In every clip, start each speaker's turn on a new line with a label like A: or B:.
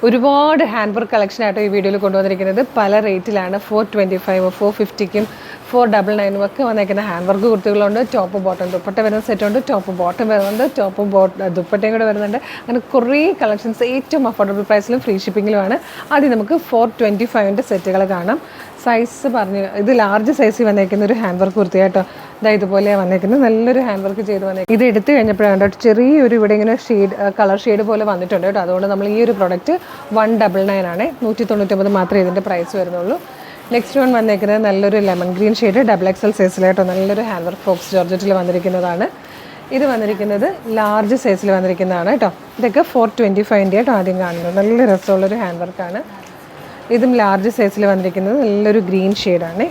A: ഒരുപാട് hand work കളക്ഷനായിട്ടോ ഈ വീഡിയോയിൽ കൊണ്ടുവന്നിരിക്കുന്നത്. പല റേറ്റിലാണ്. 425, 450ക്കും 499 ഒക്കെ വന്നേക്കുന്ന ഹാൻഡ് വർക്ക് കുർത്തികളുണ്ട്. ടോപ്പ് ബോട്ടം ദുപ്പട്ട വരുന്ന സെറ്റുണ്ട്, ടോപ്പ് ബോട്ടം വരുന്നുണ്ട്, ടോപ്പ് ദുപ്പട്ടയും കൂടെ വരുന്നുണ്ട്. അങ്ങനെ കുറേ കളക്ഷൻസ് ഏറ്റവും അഫോർഡബിൾ പ്രൈസിലും ഫ്രീ ഷിപ്പിങ്ങിലുമാണ്. ആദ്യം നമുക്ക് 425ൻ്റെ സെറ്റുകൾ കാണാം. സൈസ് പറഞ്ഞു, ഇത് ലാർജ് സൈസിൽ വന്നേക്കുന്ന ഒരു ഹാൻഡ് വർക്ക് കുർത്തി കേട്ടോ. ഇതുപോലെ വന്നേക്കുന്നത് നല്ലൊരു ഹാൻഡ് വർക്ക് ചെയ്ത് വന്നേക്കുന്നത്. ഇത് എടുത്തു കഴിഞ്ഞപ്പോഴാണ് കേട്ടോ ചെറിയൊരു ഇവിടെ ഇങ്ങനെ കളർ ഷെയ്ഡ് പോലെ വന്നിട്ടുണ്ട് കേട്ടോ. അതുകൊണ്ട് നമ്മൾ ഈ ഒരു പ്രൊഡക്റ്റ് 199 ആണ്. 199 മാത്രമേ ഇതിൻ്റെ പ്രൈസ് വരുന്നുള്ളൂ. നെക്സ്റ്റ് വൺ വന്നേക്കുന്നത് നല്ലൊരു ലെമൺ ഗ്രീൻ ഷെയ്ഡ് XXL സൈസിലായിട്ടോ നല്ലൊരു ഹാൻഡ് വർക്ക് ഫോക്സ് ജോർജറ്റിൽ വന്നിരിക്കുന്നതാണ്. ഇത് വന്നിരിക്കുന്നത് ലാർജ് സൈസിൽ വന്നിരിക്കുന്നതാണ് കേട്ടോ. ഇതൊക്കെ 425 കേട്ടോ ആദ്യം കാണുന്നത്. നല്ല രസമുള്ളൊരു ഹാൻഡ് വർക്കാണ്. ഇതും ലാർജ് സൈസിൽ വന്നിരിക്കുന്നത് നല്ലൊരു ഗ്രീൻ ഷെയ്ഡാണ്.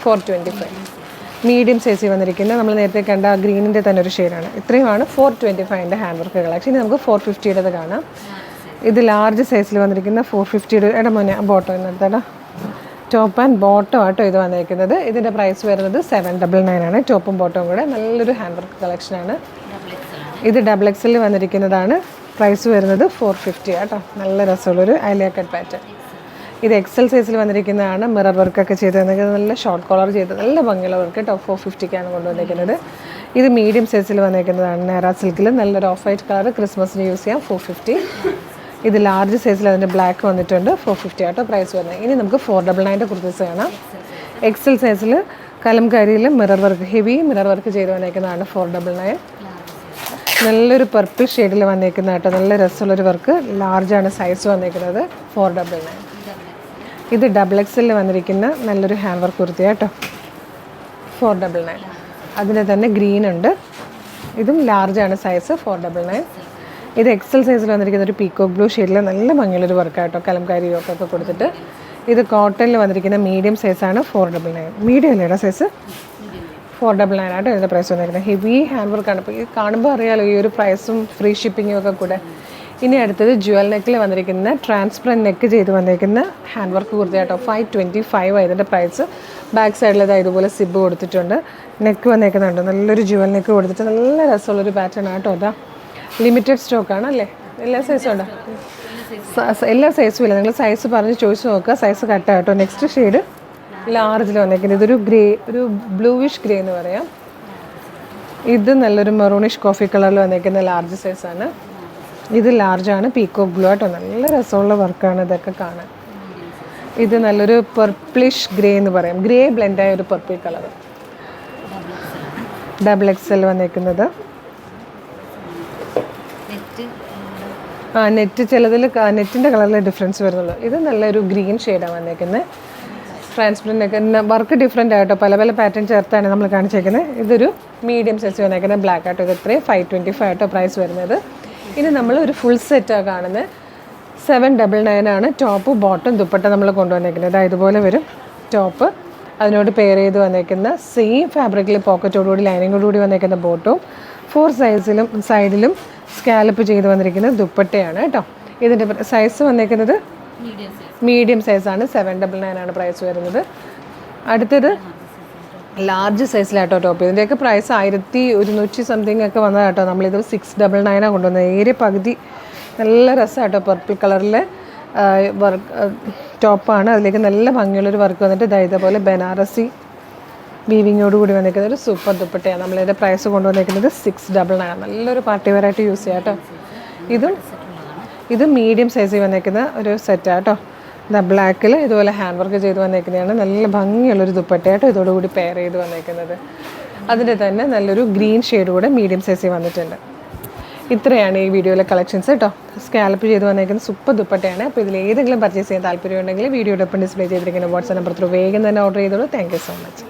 A: 425. മീഡിയം സൈസിൽ വന്നിരിക്കുന്നത് നമ്മൾ നേരത്തെ കണ്ട ഗ്രീനിൻ്റെ തന്നെ ഒരു ഷെയ്ഡാണ്. ഇത്രയുമാണ് 425ൻ്റെ ഹാൻഡ് വർക്കുകൾ. ആക്ച്വലി നമുക്ക് 450യുടേത് കാണാം. ഇത് ലാർജ് സൈസിൽ വന്നിരിക്കുന്ന 450യുടെ മോനെ ബോട്ടം എന്നടുത്തടാ ടോപ്പ് ആൻഡ് ബോട്ടം ആട്ടോ ഇത് വന്നിരിക്കുന്നത്. ഇതിൻ്റെ പ്രൈസ് വരുന്നത് 799 ആണ്. ടോപ്പും ബോട്ടവും കൂടെ നല്ലൊരു ഹാൻഡ് വർക്ക് കളക്ഷനാണ്. ഇത് XXL വന്നിരിക്കുന്നതാണ്. പ്രൈസ് വരുന്നത് 450 ആട്ടോ. നല്ല രസമുള്ളൊരു ഐലിയ കട്ട് പാറ്റേൺ. ഇത് XL സൈസിൽ വന്നിരിക്കുന്നതാണ്. മിറർ വർക്കൊക്കെ ചെയ്ത് വന്നിരിക്കുന്നത്. നല്ല ഷോർട്ട് കോളർ ചെയ്ത് നല്ല ഭംഗിയുള്ള വർക്ക് കേട്ടോ. 450ക്കാണ് കൊണ്ടുവന്നിരിക്കുന്നത്. ഇത് മീഡിയം സൈസിൽ വന്നിരിക്കുന്നതാണ്. നേരാ സിൽക്കിൽ നല്ലൊരു ഓഫ് വൈറ്റ് കളർ ക്രിസ്മസിന് യൂസ് ചെയ്യാം. 450. ഇത് ലാർജ് സൈസിൽ അതിൻ്റെ ബ്ലാക്ക് വന്നിട്ടുണ്ട്. 450 ആട്ടോ പ്രൈസ് വരുന്നത്. ഇനി നമുക്ക് 499ൻ്റെ കുർത്തീസ് കാണാം. XL സൈസിൽ കലംകാരിയിൽ mirror work, heavy mirror work ചെയ്ത് വന്നിരിക്കുന്നതാണ് 499. നല്ലൊരു പർപ്പിൾ ഷെയ്ഡിൽ വന്നിരിക്കുന്ന കേട്ടോ. നല്ല രസമുള്ളൊരു വർക്ക്. ലാർജാണ് സൈസ് വന്നിരിക്കുന്നത്. 499. ഇത് XXL വന്നിരിക്കുന്ന നല്ലൊരു ഹാൻഡ് വർക്ക് കുർത്തി കേട്ടോ. 499. അതിന് തന്നെ ഗ്രീൻ ഉണ്ട്. ഇതും ലാർജാണ് സൈസ്. 499. ഇത് XL സൈസിൽ വന്നിരിക്കുന്ന ഒരു പീക്കോക്ക് ബ്ലൂ ഷെയ്ഡിൽ നല്ല ഭംഗിയുള്ളൊരു വർക്കാട്ടോ. കലംകാരി യോക്കൊക്കെ കൊടുത്തിട്ട്. ഇത് കോട്ടണിൽ വന്നിരിക്കുന്ന മീഡിയം സൈസാണ്. 499. മീഡിയം അല്ലേടാ സൈസ്. 499 ആട്ടോ ഇതിൻ്റെ പ്രൈസ് വന്നിരിക്കുന്നത്. ഹെവി ഹാൻഡ് വർക്കാണ്. അപ്പോൾ ഈ കാണുമ്പോൾ അറിയാലോ ഈ ഒരു പ്രൈസും ഫ്രീ ഷിപ്പിങ്ങും ഒക്കെ കൂടെ. ഇനി അടുത്തത് ജുവൽ നെക്കിൽ വന്നിരിക്കുന്ന ട്രാൻസ്പെറൻറ്റ് നെക്ക് ചെയ്ത് വന്നിരിക്കുന്ന ഹാൻഡ് വർക്ക് കുർത്തി കേട്ടോ. 525 ഇതിൻ്റെ പ്രൈസ്. ബാക്ക് സൈഡിൽ ഇതുപോലെ സിബ് കൊടുത്തിട്ടുണ്ട്. നെക്ക് വന്നേക്കുന്നുണ്ട്. നല്ലൊരു ജുവൽ നെക്ക് കൊടുത്തിട്ട് നല്ല രസമുള്ളൊരു പാറ്റേൺ ആട്ടോ. അതാ ലിമിറ്റഡ് സ്റ്റോക്കാണ് അല്ലേ? എല്ലാ സൈസും ഉണ്ടോ? എല്ലാ സൈസും ഇല്ല. നിങ്ങൾ സൈസ് പറഞ്ഞ് ചോദിച്ച് നോക്കുക. സൈസ് കട്ടാണ് കേട്ടോ. നെക്സ്റ്റ് ഷെയ്ഡ് ലാർജിൽ വന്നേക്കുന്നത്. ഇതൊരു ഗ്രേ, ഒരു ബ്ലൂവിഷ് ഗ്രേ എന്ന് പറയാം. ഇത് നല്ലൊരു മെറൂണിഷ് കോഫി കളറിൽ വന്നേക്കുന്ന ലാർജ് സൈസാണ്. ഇത് ലാർജാണ്. പീക്കോക്ക് ബ്ലൂ ആട്ടോ. നല്ല രസമുള്ള വർക്കാണ് ഇതൊക്കെ കാണാൻ. ഇത് നല്ലൊരു പർപ്പിളിഷ് ഗ്രേ എന്ന് പറയാം. ഗ്രേ ബ്ലെൻഡായ ഒരു പർപ്പിൾ കളർ. XXL വന്നേക്കുന്നത്. നെറ്റ് ചിലതിൽ നെറ്റിൻ്റെ കളറിൽ ഡിഫറൻസ് വരുന്നുള്ളൂ. ഇത് നല്ലൊരു ഗ്രീൻ ഷെയ്ഡാണ് വന്നേക്കുന്നത്. ട്രാൻസ്പെറൻറ്റ് വർക്ക് ഡിഫറെൻ്റ് ആയിട്ടോ. പല പല പാറ്റേൺ ചേർത്താണ് നമ്മൾ കാണിച്ചേക്കുന്നത്. ഇതൊരു മീഡിയം സൈസ് വന്നേക്കുന്നത്. ബ്ലാക്ക് ആട്ടോ. ഇത് ഇത്രയും 525 ആട്ടോ പ്രൈസ് വരുന്നത്. ഇനി നമ്മൾ ഒരു ഫുൾ സെറ്റാണ് കാണുന്നത്. 799 ആണ്. ടോപ്പ് ബോട്ടം ദുപ്പട്ട നമ്മൾ കൊണ്ടുവന്നേക്കുന്നത്. ഇതുപോലെ വരും ടോപ്പ്. അതിനോട് പെയർ ചെയ്ത് വന്നേക്കുന്ന സെയിം ഫാബ്രിക്കിൽ പോക്കറ്റോടുകൂടി ലൈനിങ്ങോടുകൂടി വന്നേക്കുന്ന ബോട്ടും 4 സൈസിലും സൈഡിലും സ്കാലപ്പ് ചെയ്ത് വന്നിരിക്കുന്ന ദുപ്പട്ടയാണ് കേട്ടോ. ഇതിൻ്റെ സൈസ് വന്നേക്കുന്നത് മീഡിയം സൈസാണ്. 799 ആണ് പ്രൈസ് വരുന്നത്. അടുത്തത് ലാർജ് സൈസിലാട്ടോ ടോപ്പ്. ഇതിൻ്റെയൊക്കെ പ്രൈസ് 1100 സംതിങ് ഒക്കെ വന്നതാട്ടോ. നമ്മളിത് 699 കൊണ്ടുവന്നത്. ഏരിയ പകുതി. നല്ല രസമാട്ടോ. പർപ്പിൾ കളറിലെ വർക്ക് ടോപ്പാണ്. അതിലേക്ക് നല്ല ഭംഗിയുള്ളൊരു വർക്ക് വന്നിട്ട് ഇതേപോലെ ബനാറസി വീവിങ്ങോട് കൂടി വന്നിരിക്കുന്ന ഒരു സൂപ്പർ ദുപ്പട്ടയാണ്. നമ്മളിതിൻ്റെ പ്രൈസ് കൊണ്ടുവന്നിരിക്കുന്നത് 699. നല്ലൊരു പാർട്ടി വെയർ ആയിട്ട് യൂസ് ചെയ്യാം കേട്ടോ. ഇത് മീഡിയം സൈസിൽ വന്നിരിക്കുന്ന ഒരു സെറ്റാട്ടോ. ബ്ലാക്കിൽ ഇതുപോലെ ഹാൻഡ് വർക്ക് ചെയ്ത് വന്നിരിക്കുന്നതാണ്. നല്ല ഭംഗിയുള്ളൊരു ദുപ്പട്ടയാട്ടോ ഇതോടുകൂടി പെയർ ചെയ്ത് വന്നിരിക്കുന്നത്. അതിൻ്റെ തന്നെ നല്ലൊരു ഗ്രീൻ ഷെയ്ഡ് കൂടെ മീഡിയം സൈസിൽ വന്നിട്ടുണ്ട്. ഇത്രയാണ് ഈ വീഡിയോയിലെ കളക്ഷൻസ് കേട്ടോ. സ്കാലപ്പ് ചെയ്ത് വന്നിരിക്കുന്ന സൂപ്പർ ദുപ്പട്ടയാണ്. അപ്പോൾ ഇതിൽ ഏതെങ്കിലും പർച്ചേസ് ചെയ്യാൻ താല്പര്യമുണ്ടെങ്കിൽ വീഡിയോയുടെ ഒപ്പം ഡിസ്പ്ലേ ചെയ്തിരിക്കുന്ന വാട്സ്ആപ്പ് നമ്പർ ത്രൂ വേഗം തന്നെ ഓർഡർ ചെയ്തോളൂ. Thank you so much.